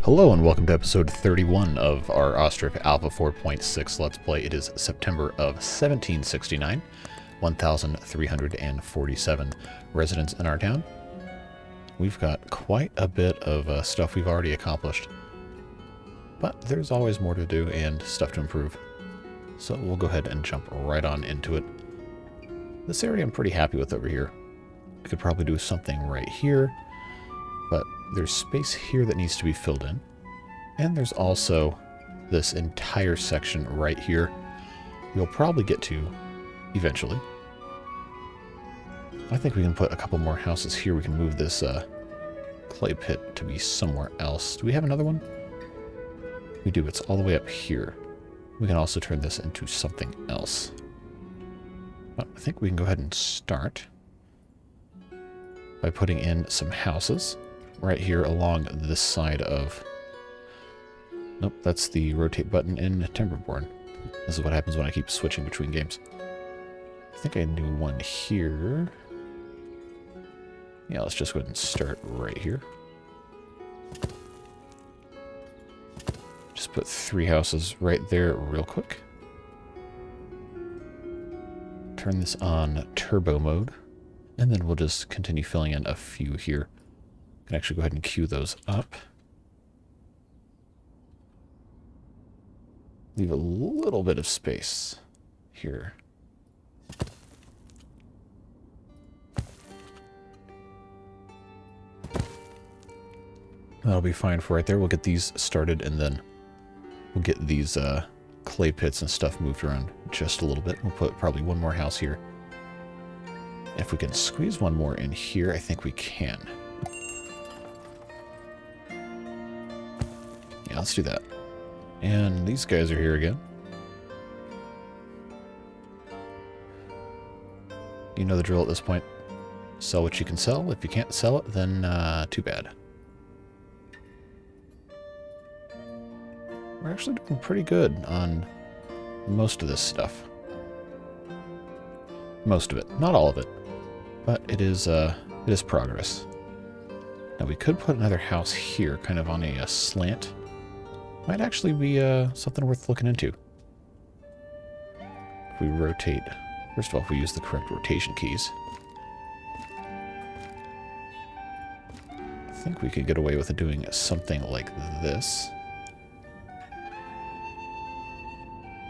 Hello and welcome to episode 31 of our Ostriv Alpha 4.6 Let's Play. It is September of 1769, 1,347 residents in our town. We've got quite a bit of stuff we've already accomplished, but there's always more to do and stuff to improve. So we'll go ahead and jump right on into it. This area I'm pretty happy with over here. I could probably do something right here, but there's space here that needs to be filled in. And there's also this entire section right here we'll probably get to eventually. I think we can put a couple more houses here. We can move this clay pit to be somewhere else. Do we have another one? We do. It's all the way up here. We can also turn this into something else. But I think we can go ahead and start by putting in some houses right here along this side of... Nope, that's the rotate button in Timberborn. This is what happens when I keep switching between games. I think I do one here. Yeah, let's just go ahead and start right here. Just put 3 houses right there real quick. Turn this on turbo mode. And then we'll just continue filling in a few here. Can actually go ahead and queue those up. Leave a little bit of space here. That'll be fine for right there. We'll get these started and then we'll get these clay pits and stuff moved around just a little bit. We'll put probably one more house here. If we can squeeze one more in here, I think we can. Yeah, let's do that. And these guys are here again. You know the drill at this point. Sell what you can sell. If you can't sell it, then too bad. We're actually doing pretty good on most of this stuff. Most of it. Not all of it. But it is progress. Now we could put another house here, kind of on a slant. Might actually be something worth looking into. If we rotate, first of all, if we use the correct rotation keys, I think we could get away with doing something like this.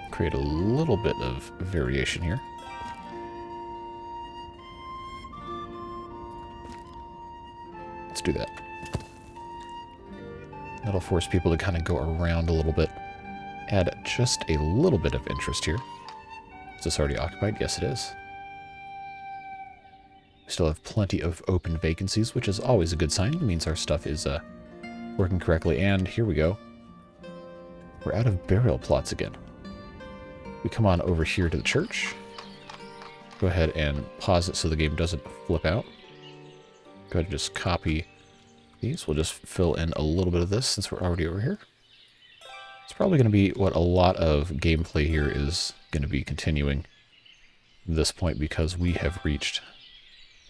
Create a little bit of variation here. Let's do that. That'll force people to kind of go around a little bit. Add just a little bit of interest here. Is this already occupied? Yes, it is. We still have plenty of open vacancies, which is always a good sign. It means our stuff is working correctly. And here we go. We're out of burial plots again. We come on over here to the church. Go ahead and pause it so the game doesn't flip out. Go ahead and just copy these. We'll just fill in a little bit of this since we're already over here. It's probably going to be what a lot of gameplay here is going to be continuing at this point, because we have reached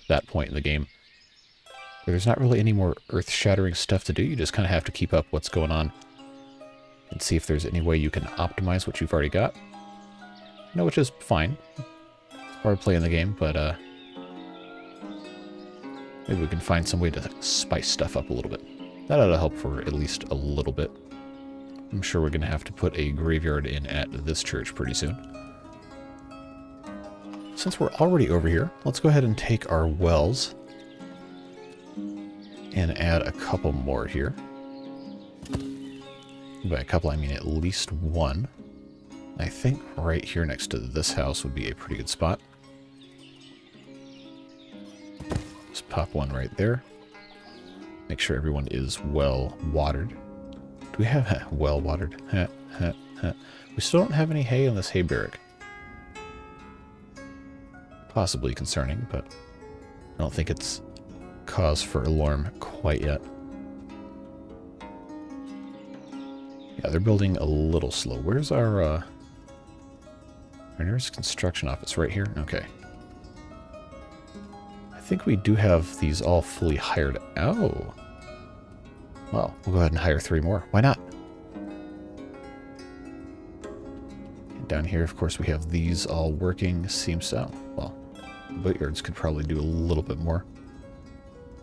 that point in the game where there's not really any more earth-shattering stuff to do. You just kind of have to keep up what's going on and see if there's any way you can optimize what you've already got. No, which is fine. It's hard playing the game, but maybe we can find some way to spice stuff up a little bit. That ought to help for at least a little bit. I'm sure we're going to have to put a graveyard in at this church pretty soon. Since we're already over here, let's go ahead and take our wells and add a couple more here. By a couple, I mean at least one. I think right here next to this house would be a pretty good spot. Just pop one right there. Make sure everyone is well watered. Do we have well watered? We still don't have any hay in this hay barrack. Possibly concerning, but I don't think it's cause for alarm quite yet. Yeah, they're building a little slow. Where's our nearest construction office? Right here? Okay. I think we do have these all fully hired. Oh. Well, we'll go ahead and hire 3 more. Why not? And down here, of course, we have these all working. Seems so. Well, boatyards could probably do a little bit more.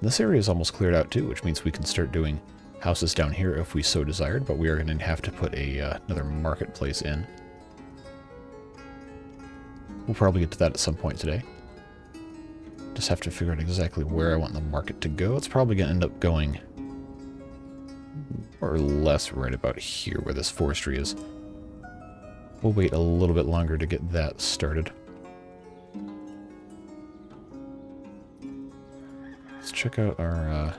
This area is almost cleared out too, which means we can start doing houses down here if we so desired, but we are going to have to put another marketplace in. We'll probably get to that at some point today. Just have to figure out exactly where I want the market to go. It's probably going to end up going more or less right about here where this forestry is. We'll wait a little bit longer to get that started. Let's check out our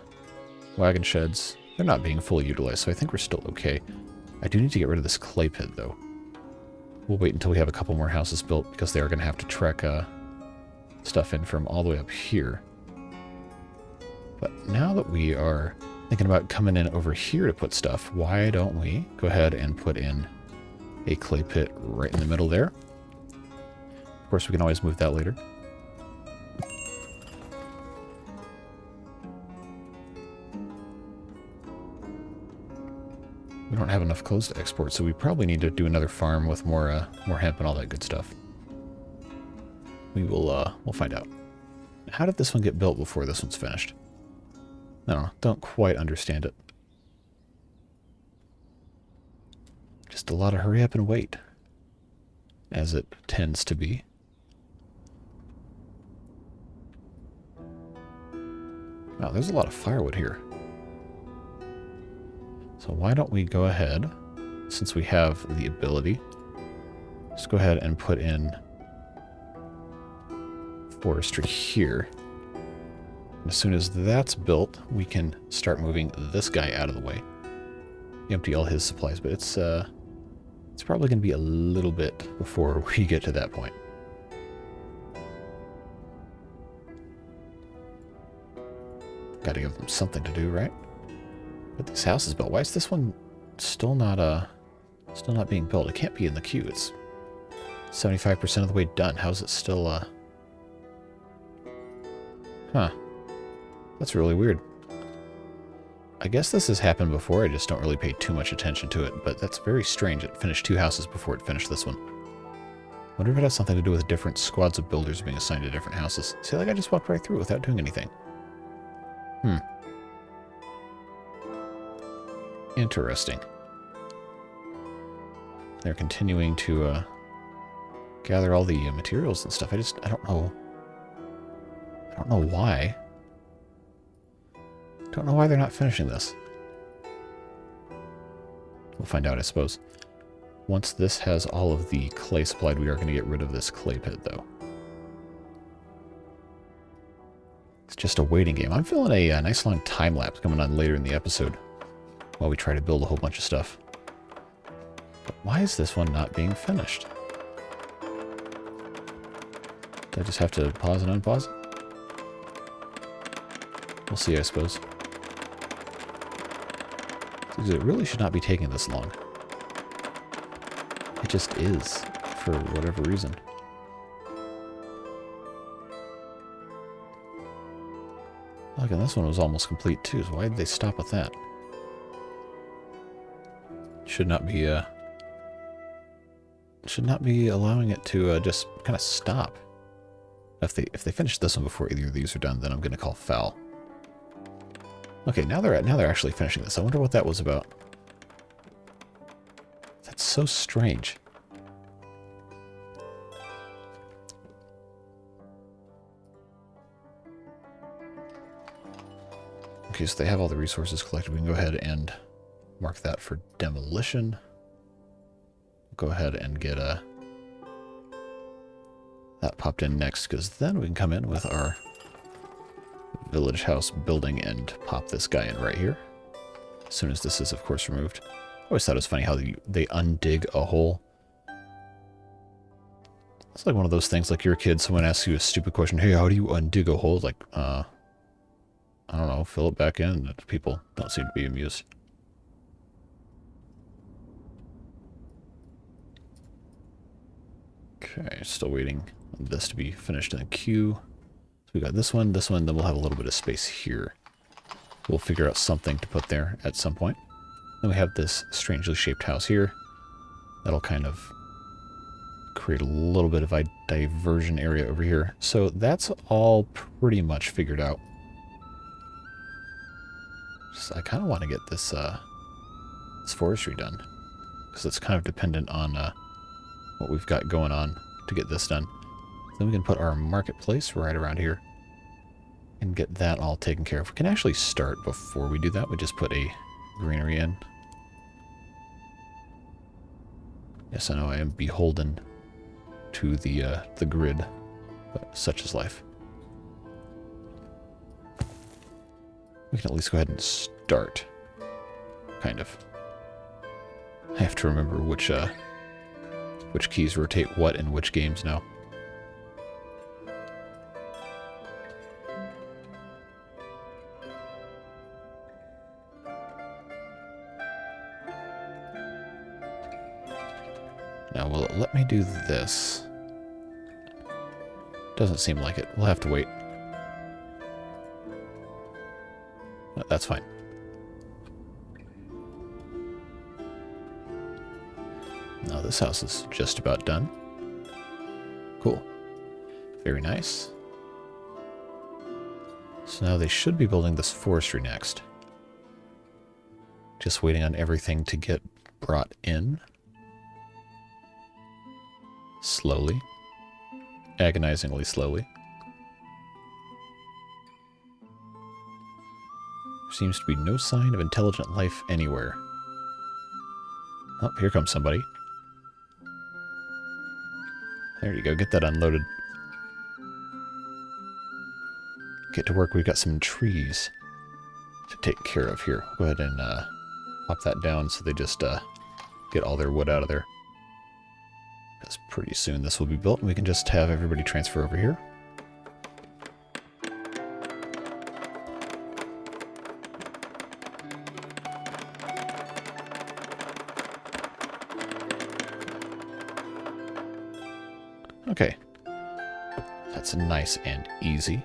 wagon sheds. They're not being fully utilized, so I think we're still okay. I do need to get rid of this clay pit, though. We'll wait until we have a couple more houses built, because they are going to have to trek stuff in from all the way up here. But now that we are thinking about coming in over here to put stuff, why don't we go ahead and put in a clay pit right in the middle there? Of course, we can always move that later. We don't have enough clothes to export, so we probably need to do another farm with more hemp and all that good stuff. We'll find out. How did this one get built before this one's finished? I don't quite understand it. Just a lot of hurry up and wait, as it tends to be. Wow, there's a lot of firewood here. So why don't we go ahead, since we have the ability, just go ahead and put in forestry here. And as soon as that's built, we can start moving this guy out of the way. Empty all his supplies, but it's probably going to be a little bit before we get to that point. Got to give them something to do, right? But this house is built. Why is this one still not being built? It can't be in the queue. It's 75% of the way done. How is it still Huh. That's really weird. I guess this has happened before. I just don't really pay too much attention to it, but that's very strange. It finished 2 houses before it finished this one. Wonder if it has something to do with different squads of builders being assigned to different houses. See, like I just walked right through it without doing anything. Interesting. They're continuing to gather all the materials and stuff. I don't know. I don't know why. Don't know why they're not finishing this. We'll find out, I suppose. Once this has all of the clay supplied, we are going to get rid of this clay pit, though. It's just a waiting game. I'm feeling a nice long time lapse coming on later in the episode while we try to build a whole bunch of stuff. But why is this one not being finished? Do I just have to pause and unpause it? We'll see, I suppose. It really should not be taking this long. It just is, for whatever reason. Look, and this one was almost complete too, so why did they stop with that? Should not be allowing it to just kind of stop. If they finish this one before either of these are done, then I'm going to call foul. Okay, now they're actually finishing this. I wonder what that was about. That's so strange. Okay, so they have all the resources collected. We can go ahead and mark that for demolition. Go ahead and get that popped in next, because then we can come in with our village house building and pop this guy in right here. As soon as this is, of course, removed. I always thought it was funny how they undig a hole. It's like one of those things, like you're a kid, someone asks you a stupid question, hey, how do you undig a hole? It's like, I don't know, fill it back in. People don't seem to be amused. Okay, still waiting on this to be finished in the queue. So we got this one, then we'll have a little bit of space here. We'll figure out something to put there at some point. Then we have this strangely shaped house here. That'll kind of create a little bit of a diversion area over here. So that's all pretty much figured out. Just, I kind of want to get this, this forestry done, because it's kind of dependent on what we've got going on to get this done. Then we can put our marketplace right around here and get that all taken care of. We can actually start before we do that. We just put a greenery in. Yes, I know I am beholden to the grid, but such is life. We can at least go ahead and start, kind of. I have to remember which keys rotate what in which games now. Now, will it let me do this? Doesn't seem like it. We'll have to wait. No, that's fine. Now this house is just about done. Cool. Very nice. So now they should be building this forestry next. Just waiting on everything to get brought in. Slowly. Agonizingly slowly. There seems to be no sign of intelligent life anywhere. Oh, here comes somebody. There you go, get that unloaded. Get to work, we've got some trees to take care of here. Go ahead and pop that down so they just get all their wood out of there. Because pretty soon this will be built and we can just have everybody transfer over here. Okay. That's nice and easy.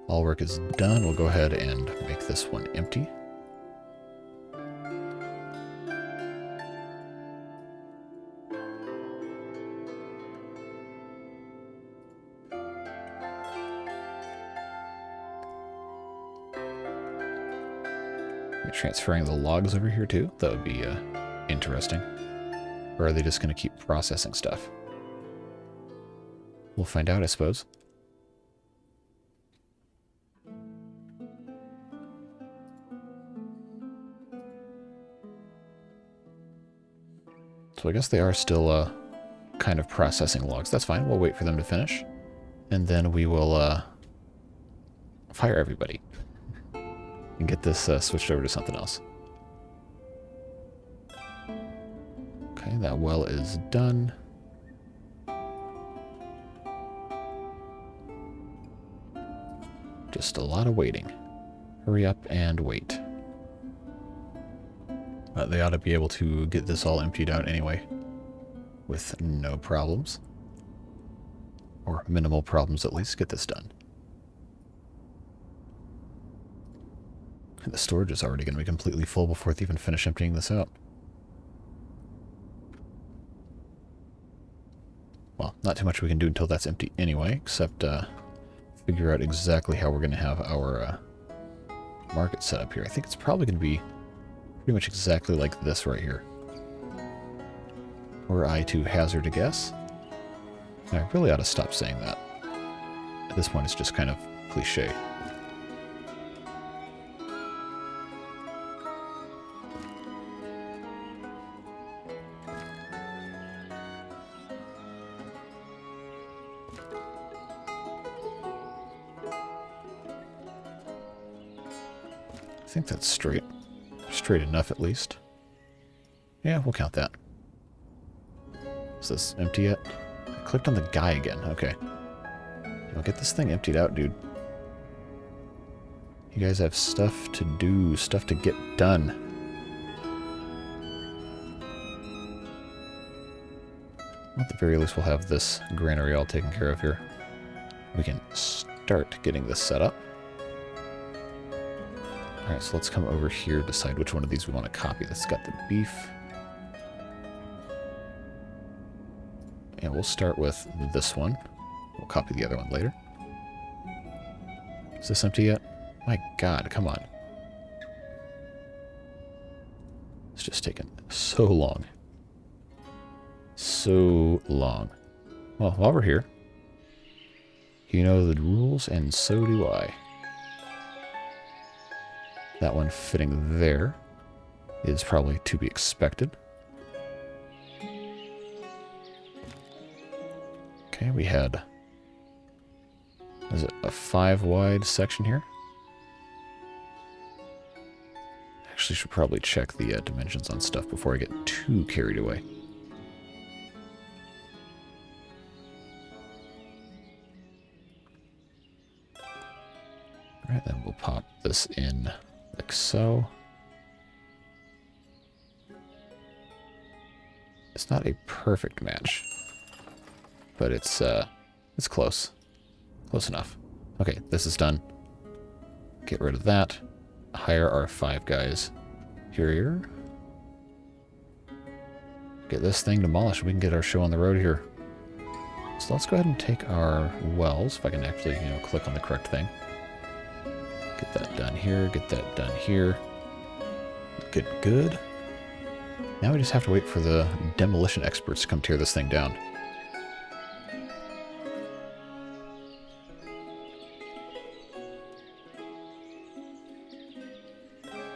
All work is done. We'll go ahead and make this one empty. Transferring the logs over here too? That would be interesting. Or are they just going to keep processing stuff? We'll find out, I suppose. So I guess they are still kind of processing logs. That's fine. We'll wait for them to finish. And then we will fire everybody. And get this switched over to something else. Okay, that well is done. Just a lot of waiting. Hurry up and wait. They ought to be able to get this all emptied out anyway. With no problems. Or minimal problems at least. Get this done. The storage is already going to be completely full before they even finish emptying this out. Well, not too much we can do until that's empty anyway, except figure out exactly how we're going to have our market set up here. I think it's probably going to be pretty much exactly like this right here. Were I to hazard a guess. And I really ought to stop saying that. At this point, it's just kind of cliche. I think that's straight. Straight enough, at least. Yeah, we'll count that. Is this empty yet? I clicked on the guy again. Okay. Yo, get this thing emptied out, dude. You guys have stuff to do, stuff to get done. At the very least, we'll have this granary all taken care of here. We can start getting this set up. Alright, so let's come over here, decide which one of these we want to copy. That's got the beef. And we'll start with this one. We'll copy the other one later. Is this empty yet? My god, come on. It's just taken so long. So long. Well, while we're here, you know the rules, and so do I. That one fitting there is probably to be expected. Okay, we had... is it a 5-wide section here? Actually, should probably check the dimensions on stuff before I get too carried away. Alright, then we'll pop this in like so. It's not a perfect match, but it's close. Close enough. Okay, this is done. Get rid of that. Hire our 5 guys here. Get this thing demolished. We can get our show on the road here. So let's go ahead and take our wells, if I can actually, click on the correct thing. Get that done here, get that done here. Good. Now we just have to wait for the demolition experts to come tear this thing down.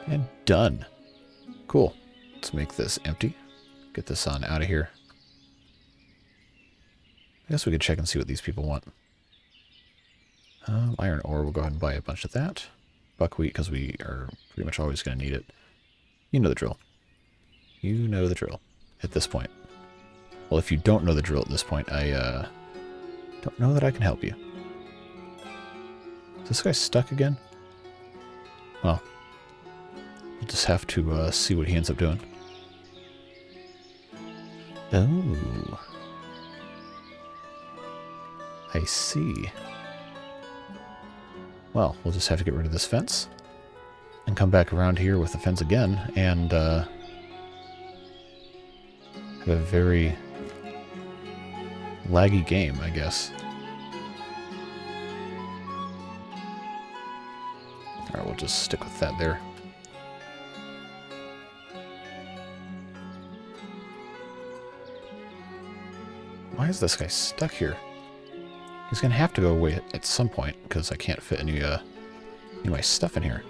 And done. Cool. Let's make this empty. Get this on out of here. I guess we could check and see what these people want. Iron ore, we'll go ahead and buy a bunch of that. Buckwheat, because we are pretty much always going to need it. You know the drill. You know the drill at this point. Well, if you don't know the drill at this point, I don't know that I can help you. Is this guy stuck again? Well, we'll just have to see what he ends up doing. Oh. I see. Well, we'll just have to get rid of this fence and come back around here with the fence again and have a very laggy game, I guess. Alright, we'll just stick with that there. Why is this guy stuck here? He's going to have to go away at some point, because I can't fit any of my stuff in here.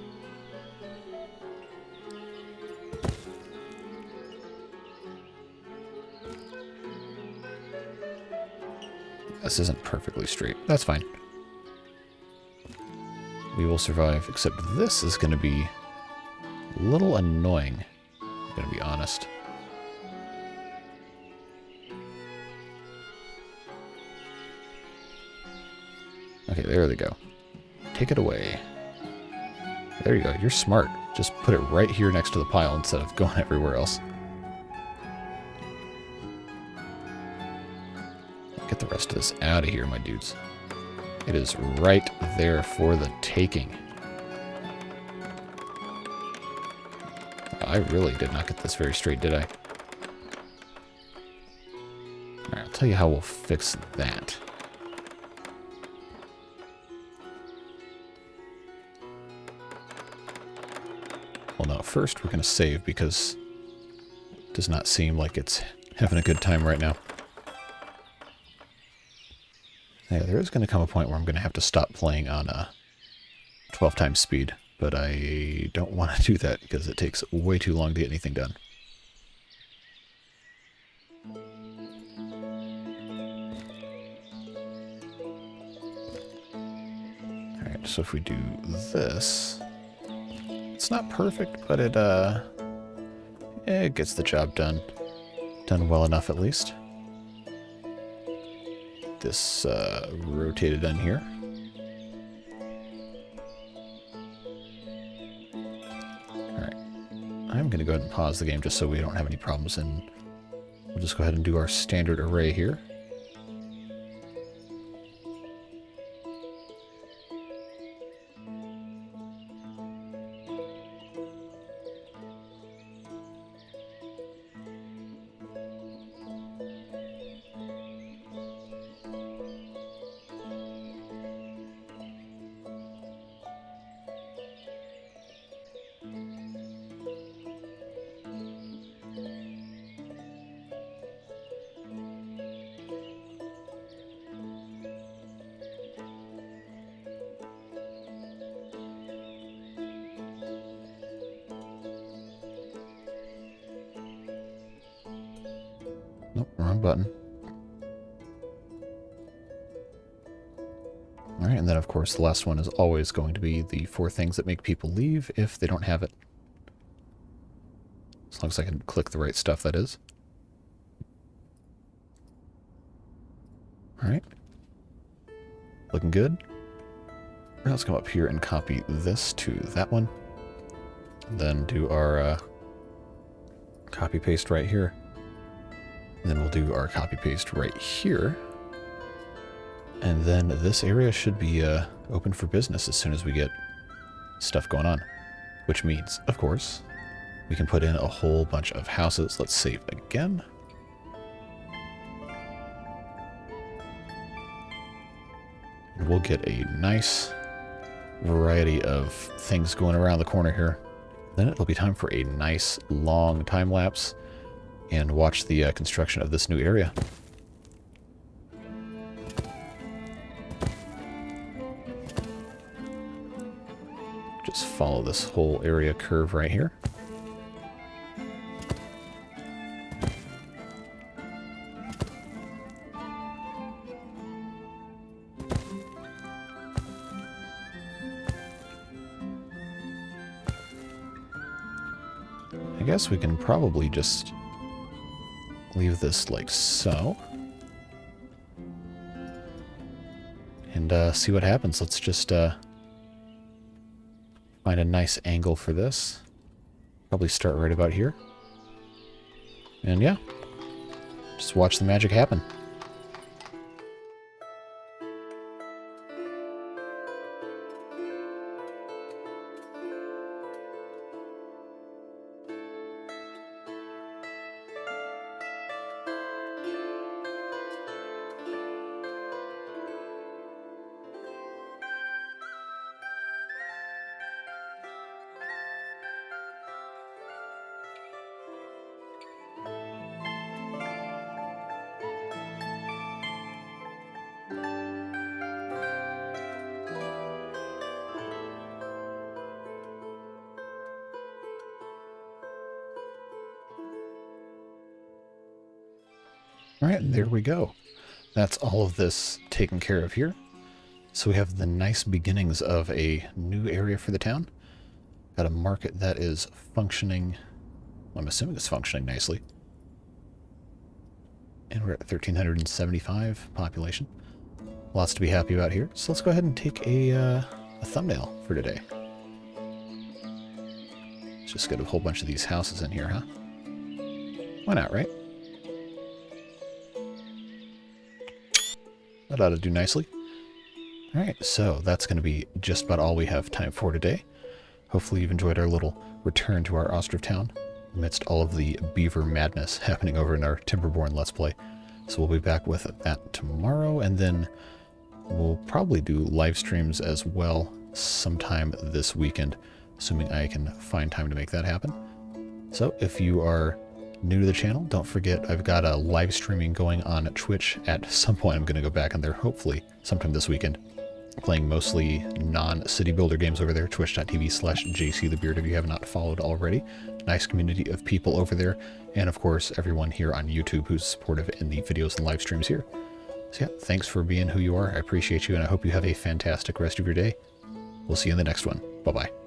This isn't perfectly straight. That's fine. We will survive, except this is going to be a little annoying, I'm going to be honest. Okay, there they go. Take it away. There you go. You're smart. Just put it right here next to the pile instead of going everywhere else. Get the rest of this out of here, my dudes. It is right there for the taking. I really did not get this very straight, did I? Alright, I'll tell you how we'll fix that. Well, no, first we're going to save because it does not seem like it's having a good time right now. Yeah, there is going to come a point where I'm going to have to stop playing on 12 times speed, but I don't want to do that because it takes way too long to get anything done. Alright, so if we do this... It's not perfect, but it gets the job done. Done well enough, at least. This rotated in here. Alright. I'm going to go ahead and pause the game just so we don't have any problems, and we'll just go ahead and do our standard array here. Nope, wrong button. Alright, and then of course the last one is always going to be the 4 things that make people leave if they don't have it. As long as I can click the right stuff, that is. Alright. Looking good. Now let's come up here and copy this to that one. Then do our copy paste right here. And then we'll do our copy paste right here. And then this area should be open for business as soon as we get stuff going on. Which means, of course, we can put in a whole bunch of houses. Let's save again. And we'll get a nice variety of things going around the corner here. Then it'll be time for a nice long time lapse and watch the construction of this new area. Just follow this whole area curve right here. I guess we can probably just leave this like so. And see what happens. Let's just find a nice angle for this. Probably start right about here. And yeah, just watch the magic happen. All right, there we go. That's all of this taken care of here. So we have the nice beginnings of a new area for the town. Got a market that is functioning, well, I'm assuming it's functioning nicely. And we're at 1,375 population. Lots to be happy about here. So let's go ahead and take a thumbnail for today. Let's just get a whole bunch of these houses in here, huh? Why not, right? That ought to do nicely. Alright, so that's going to be just about all we have time for today. Hopefully you've enjoyed our little return to our Ostriv town amidst all of the beaver madness happening over in our Timberborn Let's Play. So we'll be back with that tomorrow, and then we'll probably do live streams as well sometime this weekend, assuming I can find time to make that happen. So if you are new to the channel, don't forget I've got a live streaming going on at Twitch. At some point I'm going to go back on there, hopefully sometime this weekend, playing mostly non-city builder games over there. Twitch.tv/JCTheBeard if you have not followed already. Nice community of people over there, and of course everyone here on YouTube who's supportive in the videos and live streams here. So yeah, thanks for being who you are. I appreciate you, and I hope you have a fantastic rest of your day. We'll see you in the next one. Bye-bye.